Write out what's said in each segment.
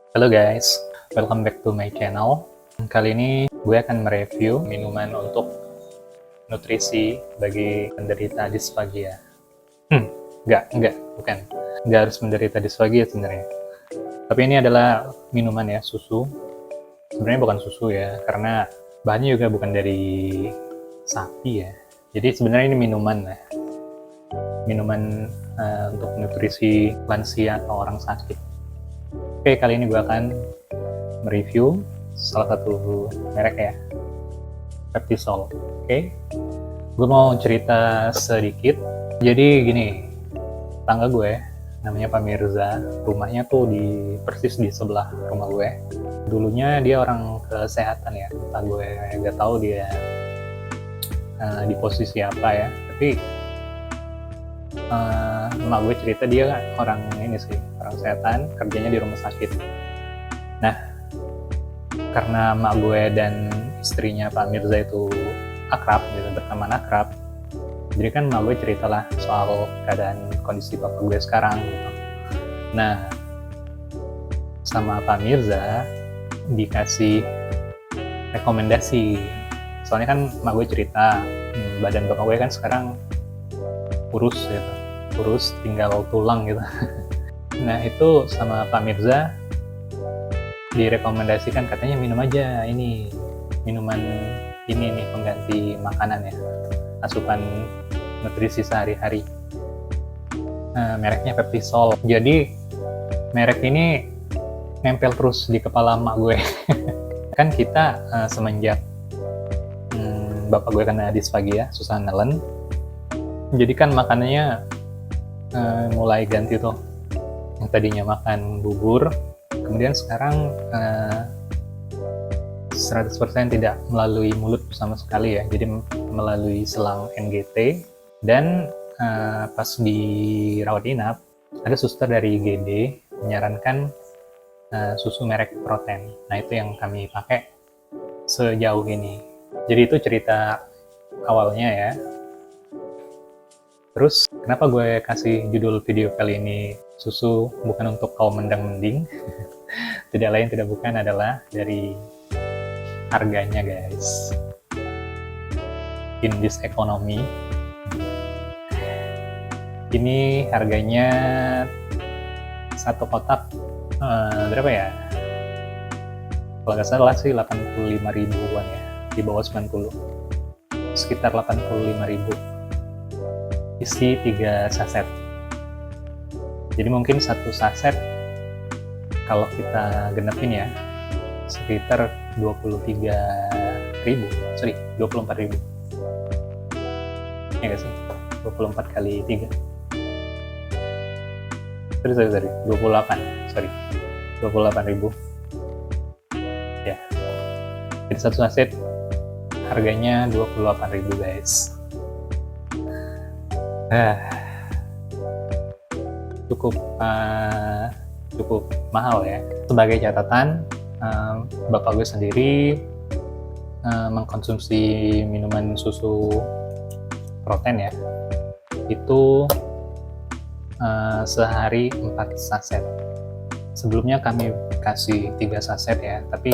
Halo guys, welcome back to my channel. Kali ini gue akan mereview minuman untuk nutrisi bagi penderita disfagia. Bukan. Nggak harus menderita disfagia sebenarnya. Tapi ini adalah minuman ya, susu. Sebenarnya bukan susu ya, karena bahannya juga bukan dari sapi ya. Jadi sebenarnya ini minuman ya. Minuman untuk nutrisi lansia atau orang sakit. Oke, kali ini gue akan mereview salah satu merek ya, Peptisol. Oke, gue mau cerita sedikit. Jadi gini, tangga gue namanya Pak Mirza, rumahnya tuh persis di sebelah rumah gue. Dulunya dia orang kesehatan ya, entah gue nggak tahu dia di posisi apa ya, tapi emak gue cerita dia orang ini sih, orang kesehatan, kerjanya di rumah sakit. Nah, karena emak gue dan istrinya Pak Mirza itu akrab gitu, berteman akrab, jadi kan emak gue ceritalah soal keadaan kondisi bapak gue sekarang gitu. Nah, sama Pak Mirza dikasih rekomendasi, soalnya kan emak gue cerita badan bapak gue kan sekarang kurus gitu, kurus tinggal tulang gitu. Nah itu sama Pak Mirza direkomendasikan, katanya minum aja ini, minuman ini nih pengganti makanan ya, asupan nutrisi sehari-hari. Mereknya Peptisol. Jadi merek ini nempel terus di kepala emak gue. Kan kita semenjak bapak gue kena disfagia, susah nelen, jadi kan makanannya mulai ganti tuh. Yang tadinya makan bubur, kemudian sekarang 100% tidak melalui mulut sama sekali ya, jadi melalui selang NGT. Dan pas dirawat inap, ada suster dari IGD menyarankan susu merek Proten. Nah itu yang kami pakai sejauh ini. Jadi itu cerita awalnya ya. Terus kenapa gue kasih judul video kali ini susu bukan untuk kaum mendang-mending? Tidak lain tidak bukan adalah dari harganya guys. In this economy, ini harganya satu kotak berapa ya? Kalau nggak salah sih 85 ribuan ya, di bawah 90, sekitar 85 ribu. Isi 3 saset. Jadi mungkin satu saset kalau kita genepin ya sekitar 24 ribu. Ya nggak sih? 24 kali 3. Sorry. 28 ribu. Ya. Jadi satu saset harganya 28 ribu guys. Cukup mahal ya. Sebagai catatan, bapak gue sendiri mengkonsumsi minuman susu Proten ya, itu sehari 4 saset. Sebelumnya kami kasih 3 saset ya, tapi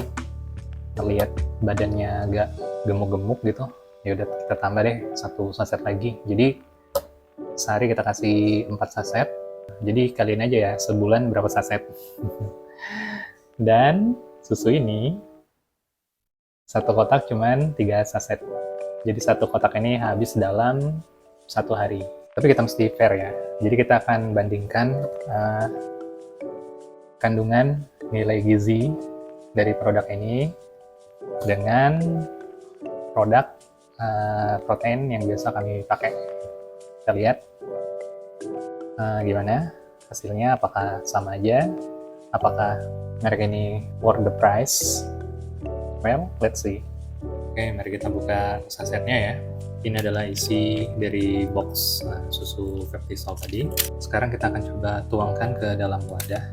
terlihat badannya agak gemuk-gemuk gitu, ya udah kita tambah deh 1 saset lagi. Jadi sehari kita kasih 4 saset. Jadi kalian aja ya, sebulan berapa saset. Dan susu ini satu kotak cuman 3 saset. Jadi satu kotak ini habis dalam 1 hari. Tapi kita mesti fair ya. Jadi kita akan bandingkan kandungan nilai gizi dari produk ini dengan produk protein yang biasa kami pakai. Kita lihat gimana hasilnya, apakah sama aja, apakah merek ini worth the price. Well, let's see. Oke, mari kita buka sasetnya ya. Ini adalah isi dari box susu Peptisol tadi. Sekarang kita akan coba tuangkan ke dalam wadah.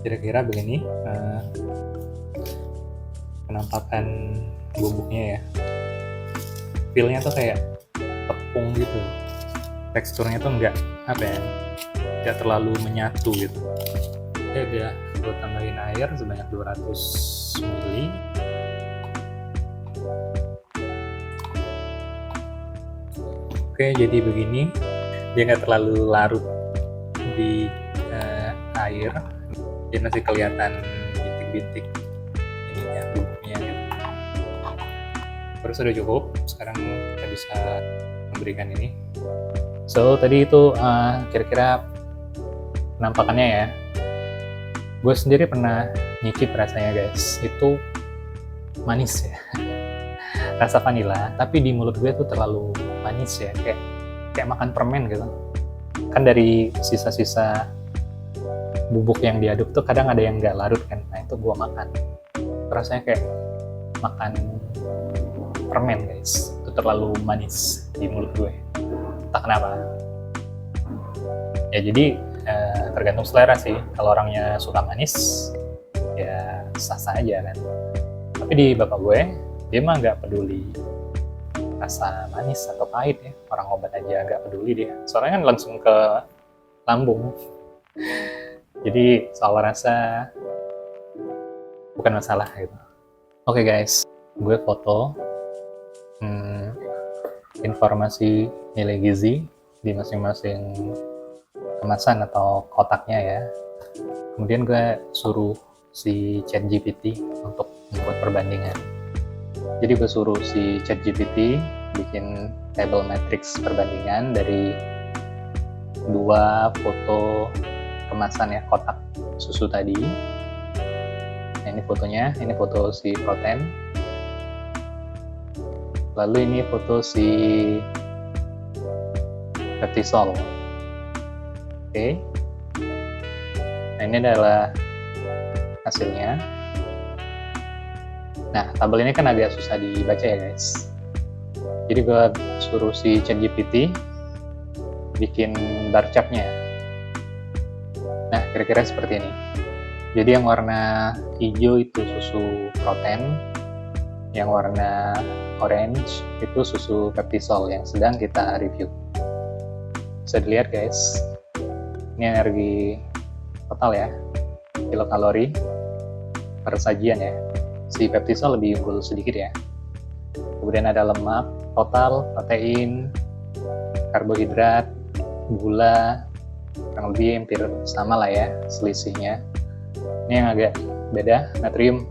Kira-kira begini penampakan bubuknya ya. Feel-nya tuh kayak tepung gitu. teksturnya tuh nggak apa ya, nggak terlalu menyatu gitu. Oke, udah gue tambahin air sebanyak 200 ml. Oke, jadi begini, dia nggak terlalu larut di air, dia masih kelihatan bintik-bintik ininya, bubuknya gitu. Terus sudah cukup, sekarang kita bisa memberikan ini. So tadi itu kira-kira penampakannya ya. Gue sendiri pernah nyicip rasanya guys, itu manis ya. Rasa vanila, tapi di mulut gue tuh terlalu manis ya, kayak makan permen gitu. Kan dari sisa-sisa bubuk yang diaduk tuh kadang ada yang nggak larut kan, nah itu gue makan. Rasanya kayak makan permen guys, itu terlalu manis di mulut gue. Entah kenapa. Ya jadi tergantung selera sih. Kalau orangnya suka manis, ya sah-sah aja kan. Tapi di bapak gue, dia mah nggak peduli rasa manis atau pahit ya. Orang obat aja nggak peduli dia. Soalnya kan langsung ke lambung. Jadi soal rasa bukan masalah gitu. Oke guys, gue foto informasi nilai gizi di masing-masing kemasan atau kotaknya ya. Kemudian gue suruh si ChatGPT untuk membuat perbandingan. Jadi gue suruh si ChatGPT bikin table matrix perbandingan dari dua foto kemasan ya, kotak susu tadi. Nah, ini fotonya, ini foto si protein. Lalu ini foto si peptisol. Oke. Nah, ini adalah hasilnya. Nah, tabel ini kan agak susah dibaca ya guys. Jadi gue suruh si ChatGPT bikin bar chart-nya. Nah, kira-kira seperti ini. Jadi yang warna hijau itu susu protein, yang warna orange itu susu peptisol yang sedang kita review. Bisa dilihat guys, ini energi total ya, kilokalori per sajian ya. Si peptisol lebih unggul sedikit ya. Kemudian ada lemak total, protein, karbohidrat, gula, kurang lebih hampir sama lah ya selisihnya. Ini yang agak beda, natrium.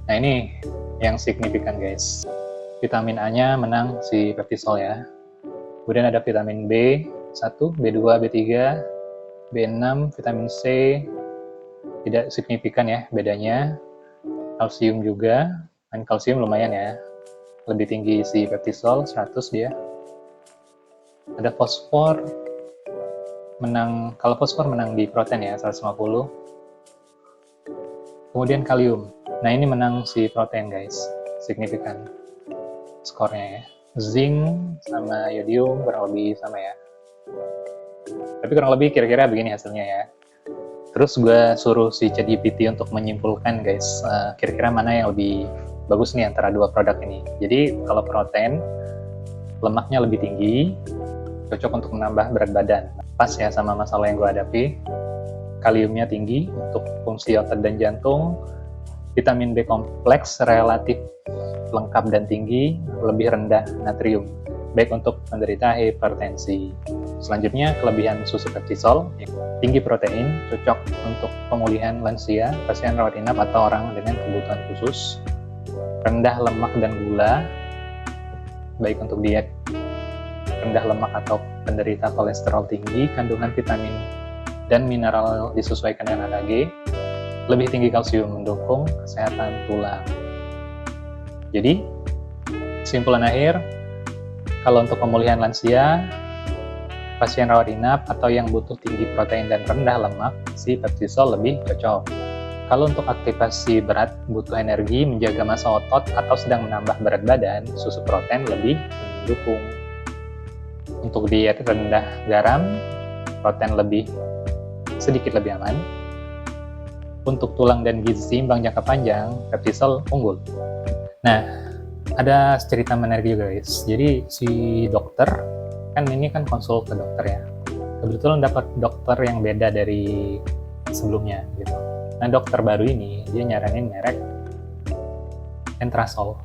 Nah ini yang signifikan guys. Vitamin A-nya menang si peptisol ya. Kemudian ada vitamin B1, B2, B3, B6, vitamin C, tidak signifikan ya bedanya. Kalsium juga, dan kalsium lumayan ya. Lebih tinggi si peptisol, 100 dia. Ada fosfor, kalau fosfor menang di protein ya, 150. Kemudian kalium. Nah ini menang si protein guys, signifikan skornya ya. Zinc sama yodium kurang lebih sama ya. Tapi kurang lebih kira-kira begini hasilnya ya. Terus gue suruh si ChatGPT untuk menyimpulkan guys, kira-kira mana yang lebih bagus nih antara dua produk ini. Jadi kalau protein, lemaknya lebih tinggi, cocok untuk menambah berat badan. Pas ya sama masalah yang gue hadapi. Kaliumnya tinggi untuk fungsi otot dan jantung. Vitamin B kompleks relatif lengkap dan tinggi, lebih rendah natrium, baik untuk penderita hipertensi. Selanjutnya, kelebihan susu peptisol, tinggi protein, cocok untuk pemulihan lansia, pasien rawat inap atau orang dengan kebutuhan khusus. Rendah lemak dan gula, baik untuk diet rendah lemak atau penderita kolesterol tinggi. Kandungan vitamin dan mineral disesuaikan dengan AKG. Lebih tinggi kalsium, mendukung kesehatan tulang. Jadi, kesimpulan akhir, kalau untuk pemulihan lansia, pasien rawat inap, atau yang butuh tinggi protein dan rendah lemak, si peptisol lebih cocok. Kalau untuk aktivasi berat, butuh energi, menjaga massa otot, atau sedang menambah berat badan, susu protein lebih mendukung. Untuk diet rendah garam, protein sedikit lebih aman. Untuk tulang dan gizi seimbang jangka panjang, peptisol unggul. Nah, ada cerita menarik juga guys. Jadi si dokter kan ini kan konsul ke dokter ya. Kebetulan dapat dokter yang beda dari sebelumnya gitu. Nah, dokter baru ini dia nyaranin merek Entrasol.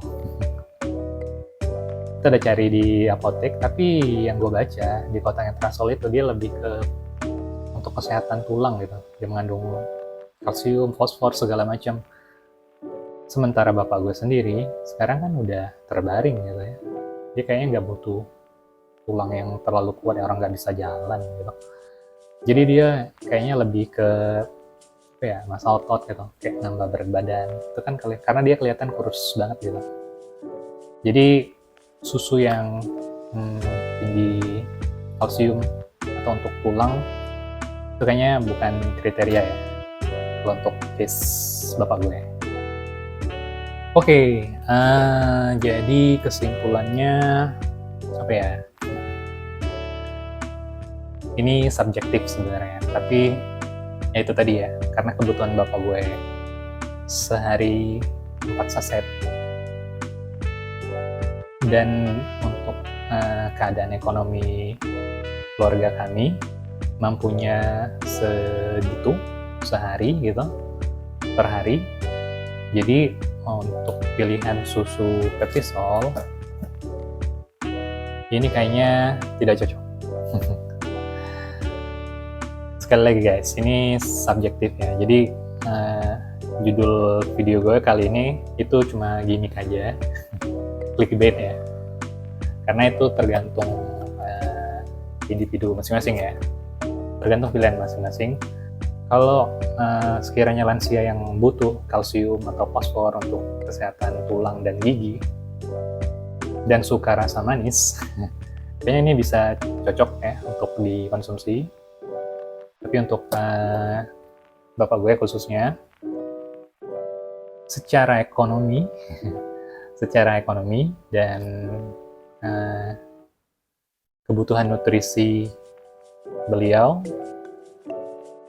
Kita udah cari di apotek, tapi yang gue baca di kotak Entrasol itu dia lebih ke untuk kesehatan tulang gitu. Dia mengandung kalsium, fosfor, segala macam. Sementara bapak gue sendiri sekarang kan udah terbaring gitu ya. Dia kayaknya nggak butuh tulang yang terlalu kuat, ya orang nggak bisa jalan gitu. Jadi dia kayaknya lebih ke apa ya, masa otot gitu, kayak nambah berat badan. Itu kan karena dia kelihatan kurus banget gitu. Jadi susu yang tinggi kalsium atau untuk tulang itu kayaknya bukan kriteria ya kalau untuk case bapak gue. Oke, jadi kesimpulannya apa ya? Ini subjektif sebenarnya, tapi ya itu tadi ya, karena kebutuhan bapak gue sehari 4 saset, dan untuk keadaan ekonomi keluarga kami mampunya segitu sehari gitu, per hari. Jadi untuk pilihan susu Peptisol ini kayaknya tidak cocok. Sekali lagi guys, ini subjektif ya. Jadi judul video gue kali ini itu cuma gimmick aja, clickbait ya. Karena itu tergantung individu masing-masing ya. Tergantung pilihan masing-masing. Kalau sekiranya lansia yang butuh kalsium atau fosfor untuk kesehatan tulang dan gigi dan suka rasa manis, kayaknya ini bisa cocok ya untuk dikonsumsi. Tapi untuk bapak gue khususnya, secara ekonomi dan kebutuhan nutrisi beliau,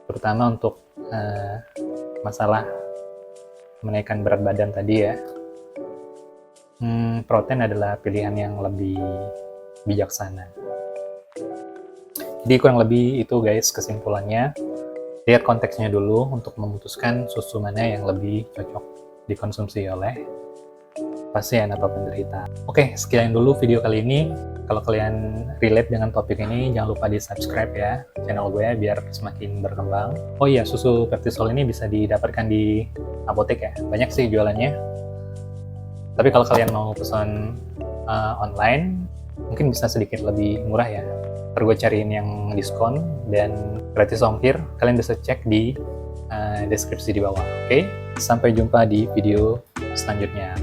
terutama untuk masalah menaikkan berat badan tadi ya, protein adalah pilihan yang lebih bijaksana. Jadi kurang lebih itu guys kesimpulannya. Lihat konteksnya dulu untuk memutuskan susu mana yang lebih cocok dikonsumsi oleh pasien atau penderita. Oke, sekian dulu video kali ini. Kalau kalian relate dengan topik ini, jangan lupa di subscribe ya channel gue biar semakin berkembang. Oh iya, susu Peptisol ini bisa didapatkan di apotek ya, banyak sih jualannya. Tapi kalau kalian mau pesan online, mungkin bisa sedikit lebih murah ya. Ntar gue cariin yang diskon dan gratis ongkir. Kalian bisa cek di deskripsi di bawah. Oke, sampai jumpa di video selanjutnya.